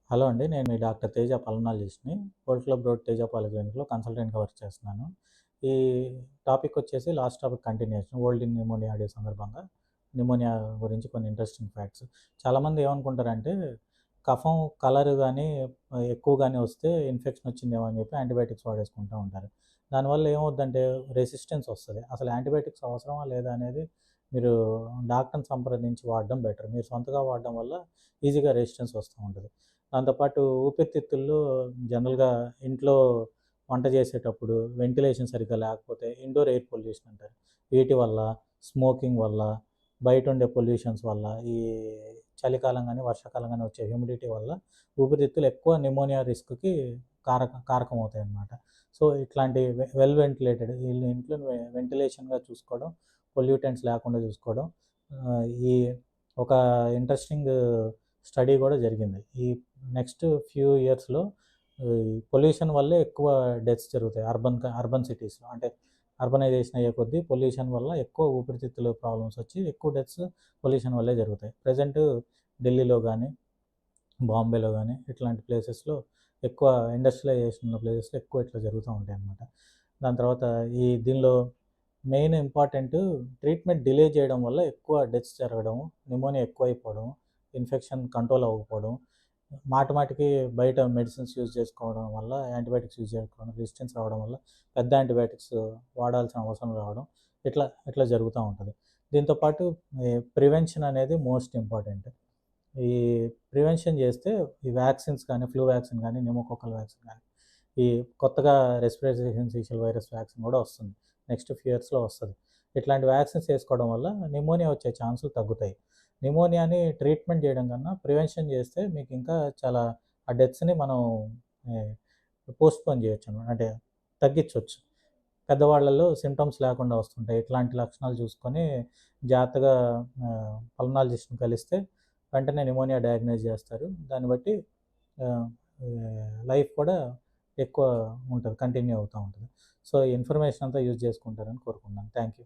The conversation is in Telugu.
హలో అండి. నేను మీ డాక్టర్ తేజ పల్మనాలజిస్ట్‌ని. వరల్డ్ క్లబ్ రోడ్ తేజ పాలిక్లినిక్‌లో కన్సల్టెంట్‌గా వర్క్ చేస్తున్నాను. ఈ టాపిక్ వచ్చేసి last topic continuation. World in pneumonia day సందర్భంగా న్యూమోనియా గురించి కొన్ని ఇంట్రెస్టింగ్ ఫ్యాక్ట్స్. చాలామంది ఏమనుకుంటారంటే కఫం కలర్ గానీ ఎక్కువ గానీ వస్తే ఇన్ఫెక్షన్ వచ్చిందేమో అని చెప్పి యాంటీబయాటిక్స్ వాడేసుకుంటూ ఉంటారు. దానివల్ల ఏమవుద్దంటే రెసిస్టెన్స్ వస్తది. అసలు యాంటీబయాటిక్స్ అవసరమా లేదా అనేది మీరు డాక్టర్‌ని సంప్రదించి వాడడం బెటర్. మీరు సొంతగా వాడడం వల్ల ఈజీగా రెసిస్టెన్స్ వస్తూ ఉంటది. దాంతోపాటు ఊపిరితిత్తుల్లో జనరల్‌గా ఇంట్లో వంట చేసేటప్పుడు వెంటిలేషన్ సరిగ్గా లేకపోతే ఇండోర్ ఎయిర్ పొల్యూషన్ అంటారు. వీటి వల్ల, స్మోకింగ్ వల్ల, బయటుండే పొల్యూషన్స్ వల్ల, ఈ చలికాలం గానీ, వర్షాకాలం గానీ వచ్చే హ్యూమిడిటీ వల్ల ఊపిరితిత్తులు ఎక్కువ న్యూమోనియా రిస్క్‌కి కారకమవుతాయన్నమాట. సో, ఇట్లాంటి వెల్ వెంటిలేటెడ్ ఈళ్ళ ఇంట్లో వెంటిలేషన్‌గా చూసుకోవడం, పొల్యూటెంట్స్ లేకుండా చూసుకోవడం ఈ ఒక ఇంట్రెస్టింగ్ స్టడీ కూడా జరిగింది. ఈ నెక్స్ట్ ఫ్యూ ఇయర్స్‌లో ఈ పొల్యూషన్ వల్లే ఎక్కువ డెత్స్ జరుగుతాయి. అర్బన్ సిటీస్‌లో. అంటే అర్బనైజేషన్ అయ్యే కొద్దీ పొల్యూషన్ వల్ల ఎక్కువ ఊపిరితిత్తుల ప్రాబ్లమ్స్ వచ్చి ఎక్కువ డెత్స్ పొల్యూషన్ వల్లే జరుగుతాయి. ప్రెజెంట్ ఢిల్లీలో గానీ, బాంబేలో గానీ ఇట్లాంటి ప్లేసెస్‌లో ఎక్కువ ఇండస్ట్రియలైజేషన్ ఉన్న ప్లేసెస్‌లో ఎక్కువ ఇట్లా జరుగుతూ ఉంటాయన్నమాట. దాని తర్వాత దీనిలో మెయిన్ ఇంపార్టెంట్ ట్రీట్మెంట్ డిలే చేయడం వల్ల ఎక్కువ డెత్స్ జరగడం, న్యూమోనియా ఎక్కువైపోవడం, ఇన్ఫెక్షన్ కంట్రోల్ అవ్వకపోవడం, మాటిమాటికి బయట మెడిసిన్స్ యూజ్ చేసుకోవడం వల్ల, యాంటీబయాటిక్స్ యూజ్ చేసుకోవడం, రెసిస్టెన్స్ రావడం వల్ల పెద్ద యాంటీబయాటిక్స్ వాడాల్సిన అవసరం రావడం, ఇట్లా ఇట్లా జరుగుతూ ఉంటది. దీంతో పాటు ప్రివెన్షన్ అనేది మోస్ట్ ఇంపార్టెంట్. ఈ ప్రివెన్షన్ చేస్తే ఈ వ్యాక్సిన్స్ కానీ, ఫ్లూ వ్యాక్సిన్ కానీ, న్యూమోకోకల్ వ్యాక్సిన్ కానీ, ఈ కొత్తగా రెస్పిరేటరీ సిన్సిషియల్ వైరస్ వ్యాక్సిన్ కూడా వస్తుంది. నెక్స్ట్ ఫ్యూ ఇయర్స్‌లో వస్తది. ఇట్లాంటి వ్యాక్సిన్స్ ఏసుకోవడం వల్ల న్యూమోనియా వచ్చే ఛాన్సులు తగ్గుతాయి. న్యూమోనియాని ట్రీట్మెంట్ చేయడం కన్నా ప్రివెన్షన్ చేస్తే మీకు ఇంకా చాలా ఆ డెత్స్‌ని మనం ఆహ్, పోస్ట్‌పోన్ చేయొచ్చనమాట. అంటే తగ్గించొచ్చు. పెద్దవాళ్ళలో సింప్టమ్స్ లేకుండా వస్తుంటాయి. ఇట్లాంటి లక్షణాలు చూసుకొని జాగ్రత్తగా పల్మనాలజిస్ట్‌ని కలిస్తే వెంటనే న్యూమోనియా డయాగ్నోస్ చేస్తారు. దాన్ని బట్టి ఆహ్, లైఫ్ కూడా ఎక్కువ ఉంటది. కంటిన్యూ అవుతా ఉంటది. సో, ఈ ఇన్ఫర్మేషన్ అంతా యూజ్ చేసుకుంటారని కోరుకుంటున్నాను. Thank you.